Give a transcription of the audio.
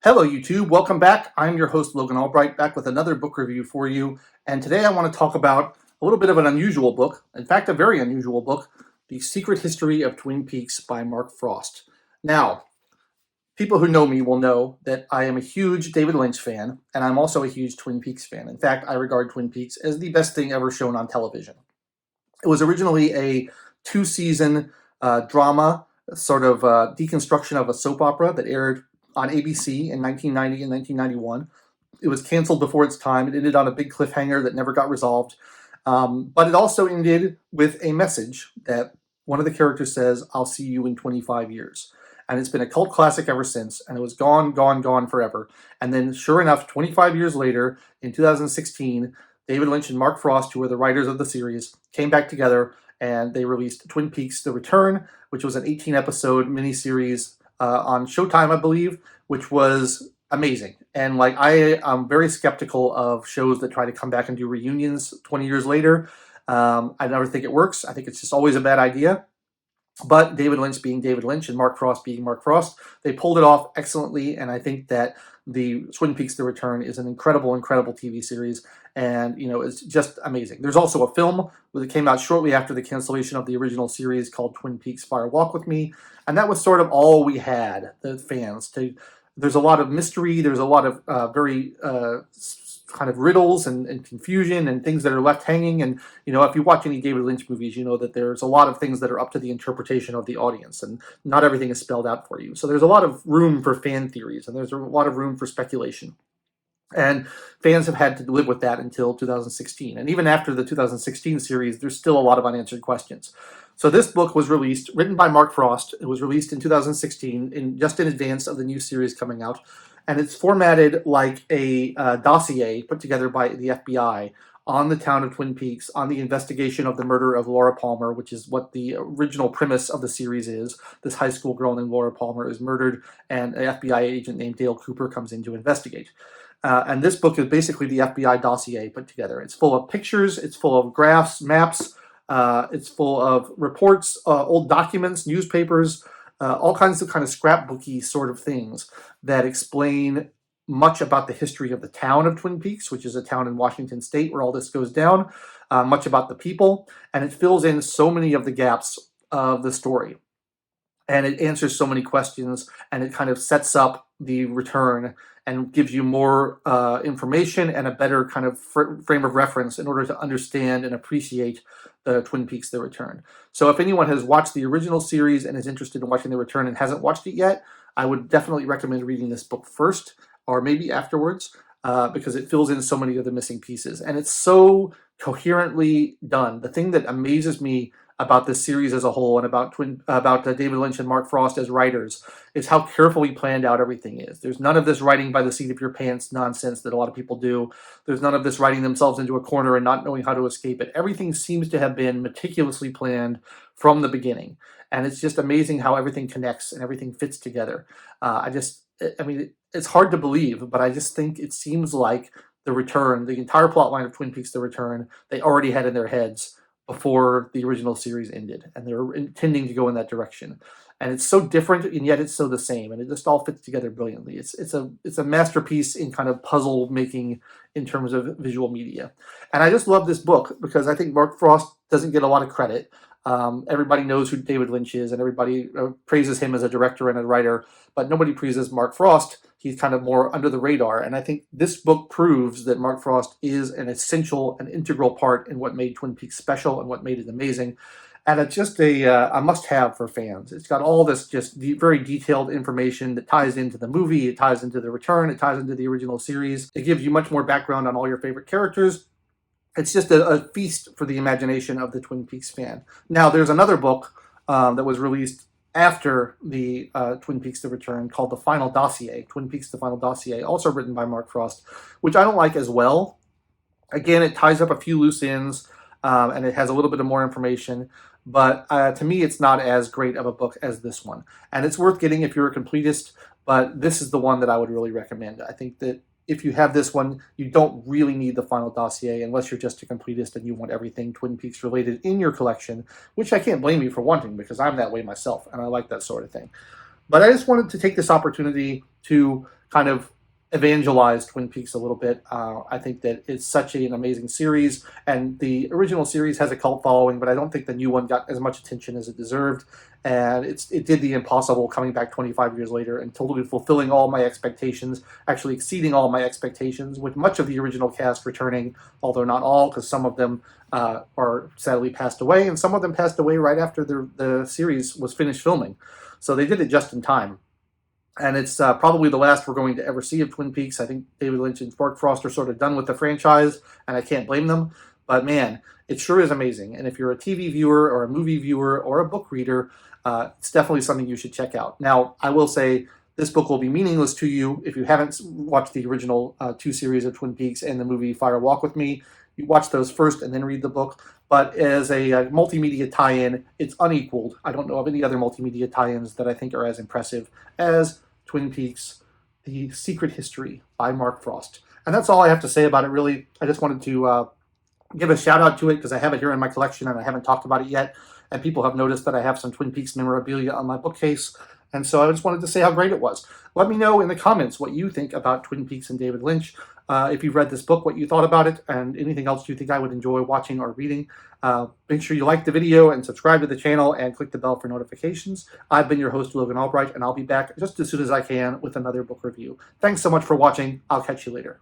Hello YouTube, welcome back. I'm your host Logan Albright, back with another book review for you. And today I want to talk about a little bit of an unusual book, in fact a very unusual book, The Secret History of Twin Peaks by Mark Frost. Now, people who know me will know that I am a huge David Lynch fan, and I'm also a huge Twin Peaks fan. In fact, I regard Twin Peaks as the best thing ever shown on television. It was originally a two-season drama, sort of deconstruction of a soap opera that aired on ABC in 1990 and 1991. It was canceled before its time. It ended on a big cliffhanger that never got resolved. But it also ended with a message that one of the characters says, "I'll see you in 25 years." And it's been a cult classic ever since, and it was gone, gone, gone forever. And then, sure enough, 25 years later, in 2016, David Lynch and Mark Frost, who were the writers of the series, came back together and they released Twin Peaks: The Return, which was an 18-episode miniseries on Showtime, I believe, which was amazing. And like I'm very skeptical of shows that try to come back and do reunions 20 years later. I never think it works. I think it's just always a bad idea. But David Lynch being David Lynch and Mark Frost being Mark Frost, they pulled it off excellently, and I think that the Twin Peaks: The Return is an incredible, incredible TV series, and it's just amazing. There's also a film that came out shortly after the cancellation of the original series called Twin Peaks: Fire Walk with Me, and that was sort of all we had, the fans. There's a lot of mystery, there's a lot of very kind of riddles and confusion and things that are left hanging. And, if you watch any David Lynch movies, you know that there's a lot of things that are up to the interpretation of the audience, and not everything is spelled out for you. So there's a lot of room for fan theories, and there's a lot of room for speculation. And fans have had to live with that until 2016. And even after the 2016 series, there's still a lot of unanswered questions. So this book was released, written by Mark Frost. It was released in 2016, just in advance of the new series coming out. And it's formatted like a dossier put together by the FBI on the town of Twin Peaks, on the investigation of the murder of Laura Palmer, which is what the original premise of the series is. This high school girl named Laura Palmer is murdered, and an FBI agent named Dale Cooper comes in to investigate. And this book is basically the FBI dossier put together. It's full of pictures, it's full of graphs, maps, it's full of reports, old documents, newspapers, all kinds of scrapbooky sort of things that explain much about the history of the town of Twin Peaks, which is a town in Washington State where all this goes down, much about the people, and it fills in so many of the gaps of the story. And it answers so many questions, and it kind of sets up the return and gives you more information and a better kind of frame of reference in order to understand and appreciate the Twin Peaks: The Return. So if anyone has watched the original series and is interested in watching The Return and hasn't watched it yet, I would definitely recommend reading this book first, or maybe afterwards, because it fills in so many of the missing pieces. And it's so coherently done. The thing that amazes me about this series as a whole, and about David Lynch and Mark Frost as writers, is how carefully planned out everything is. There's none of this writing by the seat of your pants nonsense that a lot of people do. There's none of this writing themselves into a corner and not knowing how to escape it. Everything seems to have been meticulously planned from the beginning. And it's just amazing how everything connects and everything fits together. It's hard to believe, but I just think it seems like The Return, the entire plot line of Twin Peaks: The Return, they already had in their heads before the original series ended, and they were intending to go in that direction. And it's so different, and yet it's so the same, and it just all fits together brilliantly. It's a masterpiece in kind of puzzle making in terms of visual media. And I just love this book because I think Mark Frost doesn't get a lot of credit. Everybody knows who David Lynch is, and everybody praises him as a director and a writer, but nobody praises Mark Frost. He's kind of more under the radar, and I think this book proves that Mark Frost is an essential and integral part in what made Twin Peaks special and what made it amazing. And it's just a must-have for fans. It's got all this just very detailed information that ties into the movie, it ties into The Return, it ties into the original series. It gives you much more background on all your favorite characters. It's just a feast for the imagination of the Twin Peaks fan. Now, there's another book that was released after the Twin Peaks: The Return called The Final Dossier, Twin Peaks: The Final Dossier, also written by Mark Frost, which I don't like as well. Again, it ties up a few loose ends, and it has a little bit of more information, but to me, it's not as great of a book as this one. And it's worth getting if you're a completist, but this is the one that I would really recommend. I think that if you have this one, you don't really need the Final Dossier unless you're just a completist and you want everything Twin Peaks related in your collection, which I can't blame you for wanting because I'm that way myself and I like that sort of thing. But I just wanted to take this opportunity to kind of evangelize Twin Peaks a little bit. I think that it's such an amazing series, and the original series has a cult following, but I don't think the new one got as much attention as it deserved. And it did the impossible, coming back 25 years later and totally fulfilling all my expectations, actually exceeding all my expectations, with much of the original cast returning, although not all, because some of them are sadly passed away, and some of them passed away right after the series was finished filming. So they did it just in time. And it's probably the last we're going to ever see of Twin Peaks. I think David Lynch and Mark Frost are sort of done with the franchise, and I can't blame them. But man, it sure is amazing. And if you're a TV viewer or a movie viewer or a book reader, it's definitely something you should check out. Now, I will say this book will be meaningless to you if you haven't watched the original 2 series of Twin Peaks and the movie Fire Walk with Me. You watch those first and then read the book. But as a multimedia tie-in, it's unequaled. I don't know of any other multimedia tie-ins that I think are as impressive as Twin Peaks, The Secret History by Mark Frost. And that's all I have to say about it, really. I just wanted to give a shout out to it because I have it here in my collection and I haven't talked about it yet. And people have noticed that I have some Twin Peaks memorabilia on my bookcase. And so I just wanted to say how great it was. Let me know in the comments what you think about Twin Peaks and David Lynch. If you've read this book, what you thought about it, and anything else you think I would enjoy watching or reading. Make sure you like the video and subscribe to the channel and click the bell for notifications. I've been your host, Logan Albright, and I'll be back just as soon as I can with another book review. Thanks so much for watching. I'll catch you later.